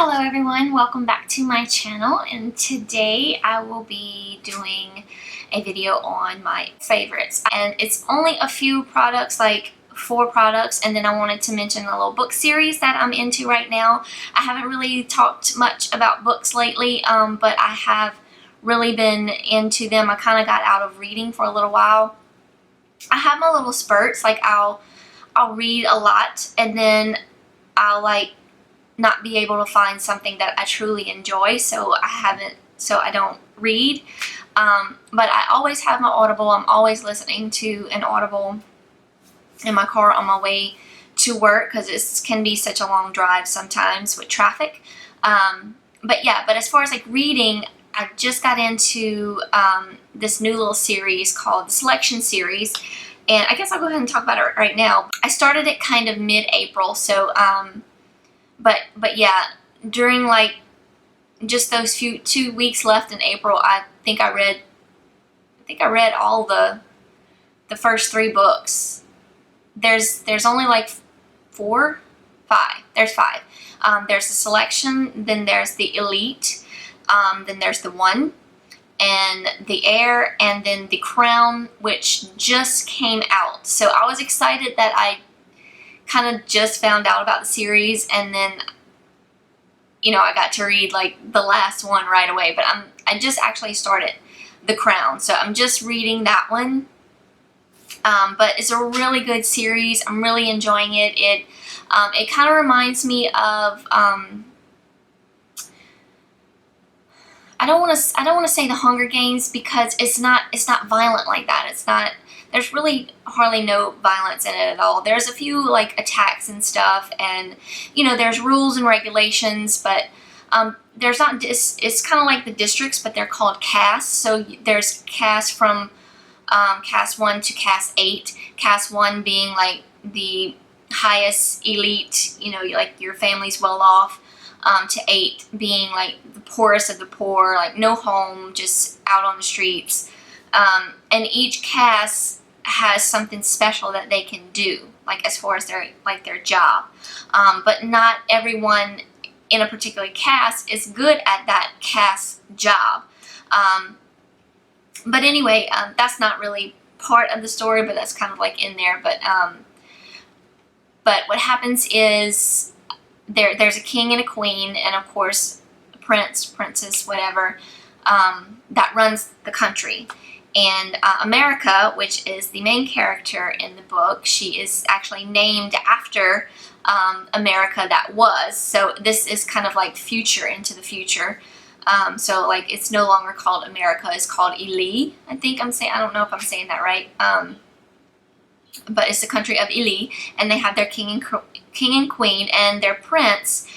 Hello everyone, welcome back to my channel, and today I will be doing a video on my favorites, and it's only a few products, like 4 products, and then I wanted to mention a little book series that I'm into right now. I haven't really talked much about books lately, but I have really been into them. I kind of got out of reading for a little while. I have my little spurts, like I'll read a lot and then I'll not be able to find something that I truly enjoy, so I don't read. But I always have my Audible. I'm always listening to an Audible in my car on my way to work, because it can be such a long drive sometimes with traffic. But as far as like reading, I just got into this new little series called the Selection series, and I guess I'll go ahead and talk about it right now. I started it kind of mid-April, so But yeah, during like just those 2 weeks left in April, I think I read all the first 3 books. There's only like 5. There's 5. There's the Selection, then there's the Elite, then there's the One, and the Air, and then the Crown, which just came out. So I was excited that I kind of just found out about the series, and then I got to read like the last one right away. But I just actually started The Crown, so I'm just reading that one. But it's a really good series. I'm really enjoying it. It kind of reminds me of I don't want to say the Hunger Games, because it's not violent like that. There's really hardly no violence in it at all. There's a few like attacks and stuff, and there's rules and regulations, but there's not. It's kind of like the districts, but they're called castes. So there's castes from caste 1 to caste 8. Caste 1 being like the highest elite, like your family's well off, to 8 being like the poorest of the poor, like no home, just out on the streets. And each caste has something special that they can do, like as far as their job. But not everyone in a particular caste is good at that caste job. But anyway, that's not really part of the story, but that's kind of like in there. But what happens is there's a king and a queen, and of course a prince, princess, whatever, that runs the country. And America, which is the main character in the book, she is actually named after America that was. So this is kind of like future, into the future. So like it's no longer called America, it's called Ili. I don't know if I'm saying that right. But it's the country of Ili, and they have their king and queen, and their prince,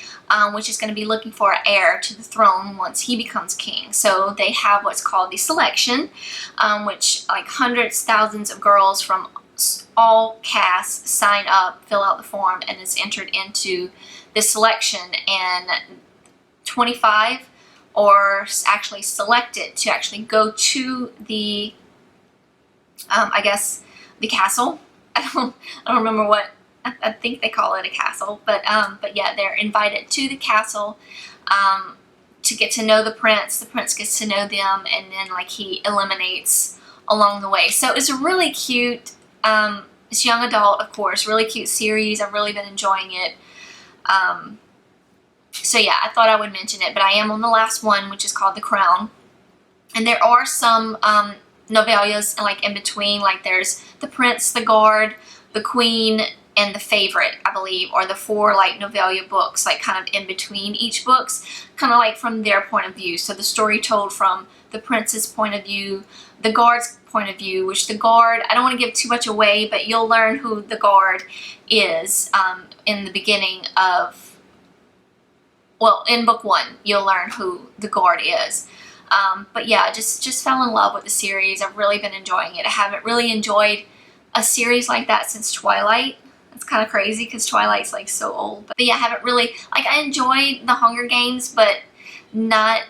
which is going to be looking for an heir to the throne once he becomes king. So they have what's called the Selection, which like hundreds, thousands of girls from all castes sign up, fill out the form, and is entered into the Selection, and 25 are actually selected to actually go to the I guess the castle. I don't remember what, I think they call it a castle, but yeah, they're invited to the castle to get to know the prince. The prince gets to know them, and then like he eliminates along the way. So it's a really cute, it's young adult, of course, really cute series. I've really been enjoying it. So yeah, I thought I would mention it, but I am on the last one, which is called The Crown. And there are some novellas like in between, like there's the prince, the guard, the queen, and the favorite, I believe, or the 4 like novella books, like kind of in between each books, kind of like from their point of view. So the story told from the prince's point of view, the guard's point of view, which the guard, I don't want to give too much away, but you'll learn who the guard is in the beginning of, well, in book 1, you'll learn who the guard is. But yeah, just fell in love with the series. I've really been enjoying it. I haven't really enjoyed a series like that since Twilight. It's kind of crazy because Twilight's like so old. But yeah, I haven't really, like, I enjoyed the Hunger Games, but not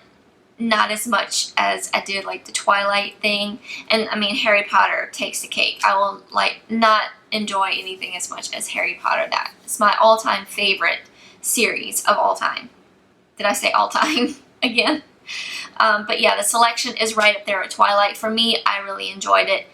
as much as I did like the Twilight thing. And I mean, Harry Potter takes the cake. I will like not enjoy anything as much as Harry Potter. That is my all-time favorite series of all time. Did I say all time again? But yeah, the selection is right up there at Twilight. For me, I really enjoyed it.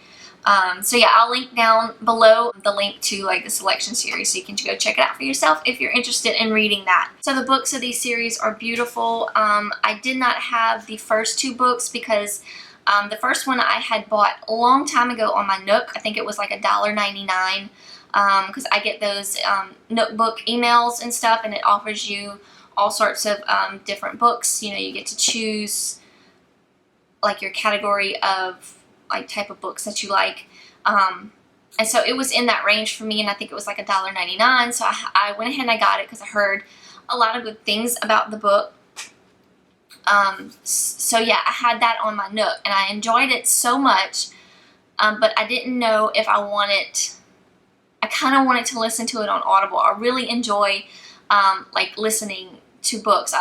So yeah, I'll link down below the link to like the selection series so you can go check it out for yourself if you're interested in reading that. So the books of these series are beautiful. I did not have the first two books because the first one I had bought a long time ago on my Nook. I think it was like $1.99 because I get those Nook book emails and stuff, and it offers you all sorts of different books. You know, you get to choose like your category of like type of books that you like. And so it was in that range for me, and I think it was like $1.99. So I went ahead and I got it because I heard a lot of good things about the book. So yeah, I had that on my Nook and I enjoyed it so much, but I didn't know if I kind of wanted to listen to it on Audible. I really enjoy like listening to books.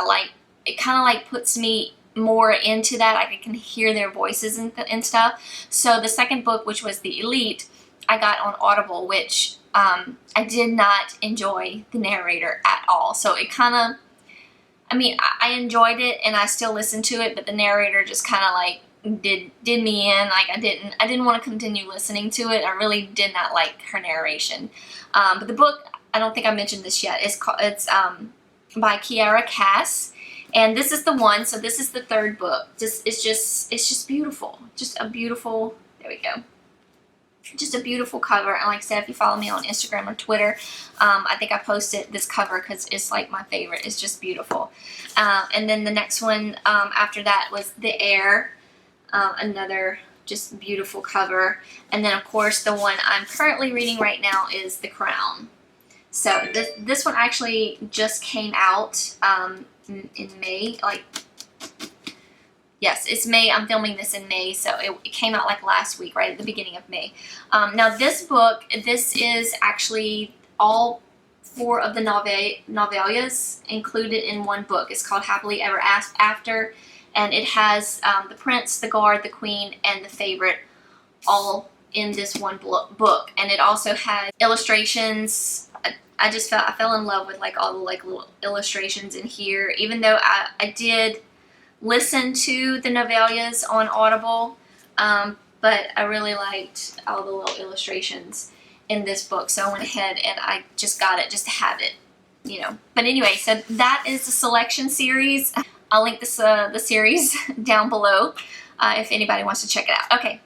It kind of like puts me more into that. I can hear their voices and stuff. So the second book, which was The Elite, I got on Audible, which I did not enjoy the narrator at all. So it kind of, I mean, I enjoyed it and I still listened to it, but the narrator just kind of like did me in. Like I didn't want to continue listening to it. I really did not like her narration. But the book, I don't think I mentioned this yet. It's by Kiera Cass, and this is the one. So this is the third book. It's just beautiful. Just a beautiful. There we go. Just a beautiful cover. And like I said, if you follow me on Instagram or Twitter, I think I posted this cover because it's like my favorite. It's just beautiful. And then the next one after that was The Air, another just beautiful cover. And then of course the one I'm currently reading right now is The Crown. So this one actually just came out in May. Like, yes, it's May. I'm filming this in May, so it came out like last week, right at the beginning of May. Now this book, this is actually all 4 of the novellas included in one book. It's called Happily Ever After, and it has the Prince, the Guard, the Queen, and the Favorite all in this one book. And it also has illustrations. I fell in love with like all the like little illustrations in here, even though I did listen to the novellas on Audible, but I really liked all the little illustrations in this book, so I went ahead and I just got it just to have it, you know. But anyway, so that is the selection series. I'll link this the series down below if anybody wants to check it out. Okay,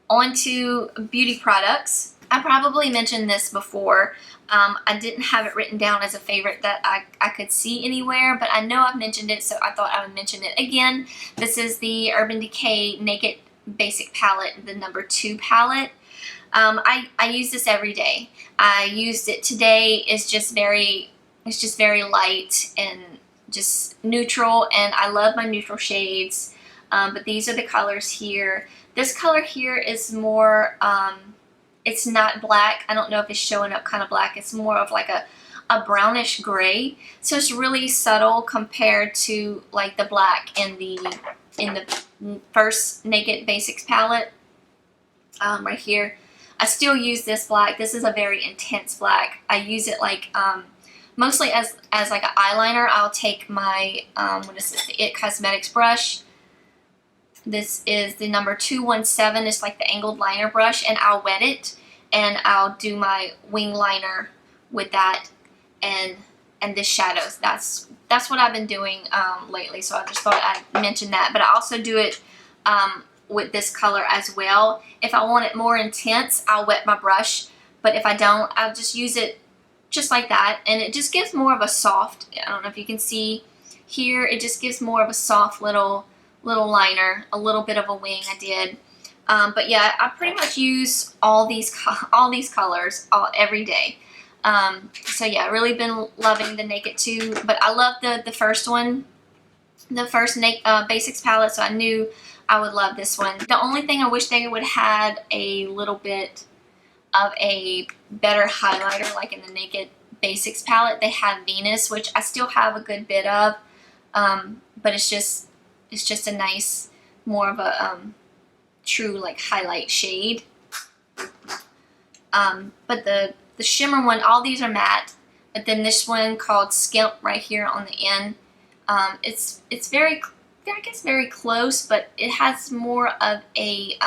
on to beauty products. I probably mentioned this before. I didn't have it written down as a favorite that I could see anywhere, but I know I've mentioned it, so I thought I would mention it again. This is the Urban Decay Naked Basic Palette, the number 2 palette. I use this every day. I used it today. It's just very light and just neutral, and I love my neutral shades. But these are the colors here. This color here is more, it's not black. I don't know if it's showing up kind of black. It's more of like a brownish gray. So it's really subtle compared to like the black in the first Naked Basics palette. Right here. I still use this black. This is a very intense black. I use it like mostly as like an eyeliner. I'll take my what is this? The It Cosmetics brush. This is the number 217. It's like the angled liner brush, and I'll wet it and I'll do my wing liner with that and this shadows. That's what I've been doing lately, so I just thought I'd mention that. But I also do it with this color as well. If I want it more intense, I'll wet my brush, but if I don't, I'll just use it just like that, and it just gives more of a soft, I don't know if you can see here, it just gives more of a soft little liner, a little bit of a wing I did. But yeah, I pretty much use all these colors every day. So yeah, really been loving the Naked 2, but I love the first one, the first Basics palette, so I knew I would love this one. The only thing I wish they would have had a little bit of a better highlighter, like in the Naked Basics palette. They have Venus, which I still have a good bit of, but it's just a nice, more of a true like highlight shade. But the shimmer one, all these are matte, but then this one called Skimp right here on the end, It's very, I guess, very close, but it has more of a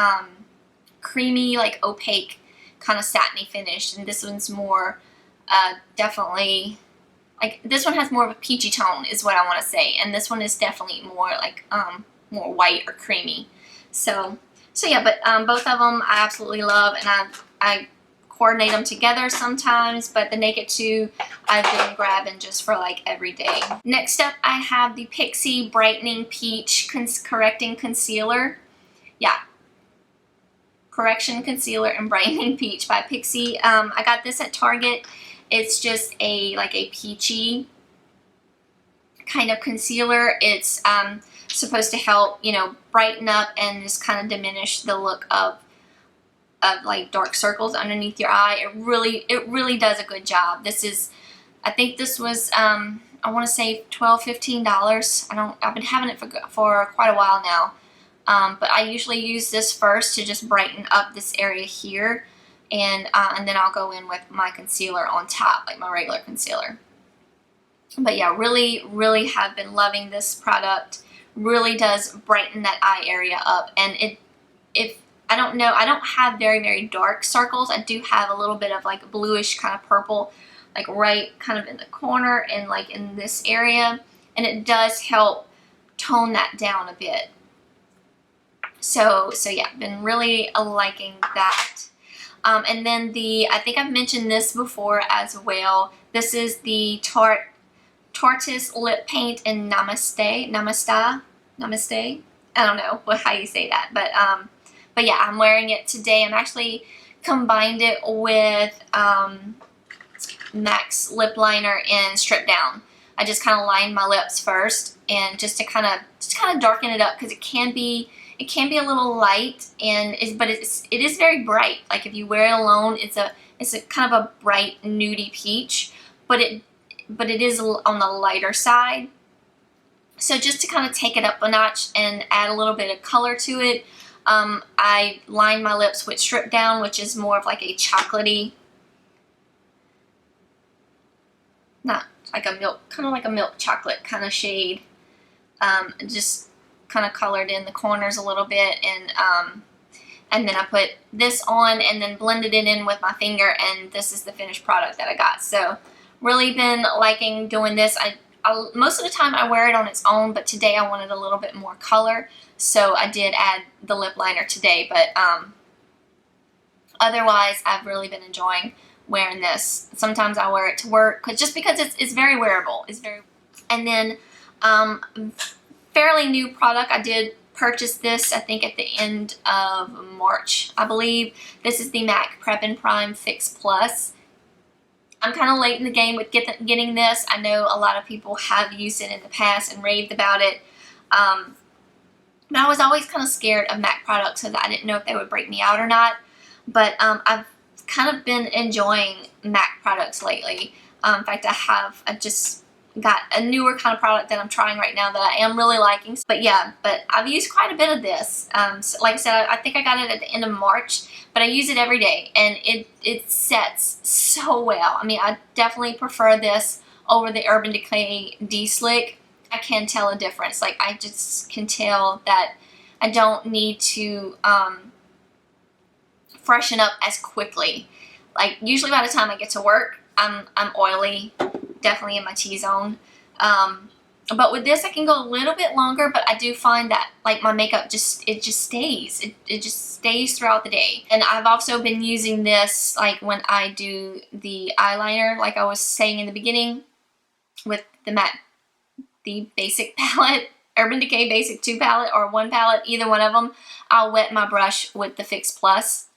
creamy, like opaque kind of satiny finish, and this one's more definitely, like, this one has more of a peachy tone is what I want to say, and this one is definitely more like more white or creamy. So yeah, but both of them I absolutely love, and I coordinate them together sometimes, but the Naked 2 I've been grabbing just for like every day. Next up, I have the Pixi Brightening Peach Correcting Concealer. Yeah, Correction Concealer and Brightening Peach by Pixi. I got this at Target. It's just like a peachy kind of concealer. It's supposed to help, you know, brighten up and just kind of diminish the look of like dark circles underneath your eye. It really does a good job. This is, I think this was I want to say $12–15. I've been having it for quite a while now. But I usually use this first to just brighten up this area here, and then I'll go in with my concealer on top, like my regular concealer. But yeah, really have been loving this product. Really does brighten that eye area up, and I don't have very dark circles. I do have a little bit of like bluish kind of purple, like right kind of in the corner and like in this area, and it does help tone that down a bit. So yeah, been really liking that. And then I think I've mentioned this before as well. This is the Tarteist Lip Paint in Namaste. I don't know how you say that, but yeah, I'm wearing it today. I'm actually combined it with MAC's lip liner in Strip Down. I just kind of lined my lips first, and just to kind of darken it up, because it can be a little light, but it is very bright. Like if you wear it alone, it's a kind of a bright nudie peach, but it is on the lighter side. So just to kind of take it up a notch and add a little bit of color to it, I lined my lips with Strip Down, which is more of like a chocolatey, not like a milk, kind of like a milk chocolate kind of shade. Just kind of colored in the corners a little bit, and then I put this on and then blended it in with my finger, and this is the finished product that I got. So really been liking doing this. Most of the time I wear it on its own, but today I wanted a little bit more color, so I did add the lip liner today. But otherwise, I've really been enjoying wearing this. Sometimes I wear it to work, just because it's very wearable. And then fairly new product. I did purchase this, I think, at the end of March, I believe. This is the MAC Prep and Prime Fix Plus. I'm kind of late in the game with getting this. I know a lot of people have used it in the past and raved about it. But I was always kind of scared of MAC products, so that I didn't know if they would break me out or not. But I've kind of been enjoying MAC products lately. In fact, I just got a newer kind of product that I'm trying right now that I am really liking. But yeah, I've used quite a bit of this. So like I said, I think I got it at the end of March, but I use it every day, and it sets so well. I mean, I definitely prefer this over the Urban Decay D-Slick. I can tell a difference. Like, I just can tell that I don't need to freshen up as quickly. Like, usually by the time I get to work, I'm oily, definitely in my T-zone. But with this, I can go a little bit longer, but I do find that, like, my makeup it just stays. It just stays throughout the day. And I've also been using this, like, when I do the eyeliner, like I was saying in the beginning, with the basic palette, Urban Decay Basic 2 palette or 1 palette, either one of them. I'll wet my brush with the Fix Plus,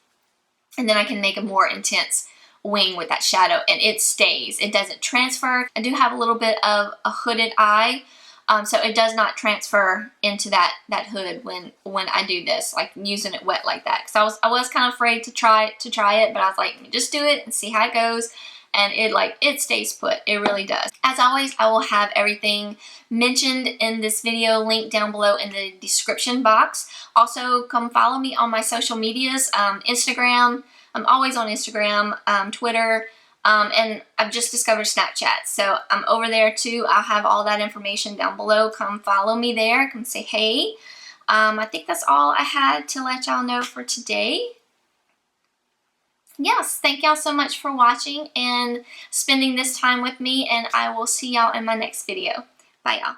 and then I can make a more intense wing with that shadow, and it stays. It doesn't transfer. I do have a little bit of a hooded eye, so it does not transfer into that hood when I do this, like using it wet like that. Because I was kind of afraid to try it, but I was like, just do it and see how it goes. And it stays put. It really does. As always, I will have everything mentioned in this video linked down below in the description box. Also, come follow me on my social medias, Instagram. I'm always on Instagram, Twitter, And I've just discovered Snapchat, so I'm over there too. I'll have all that information down below. Come follow me there. Come say hey. I think that's all I had to let y'all know for today. Yes, thank y'all so much for watching and spending this time with me, and I will see y'all in my next video. Bye, y'all.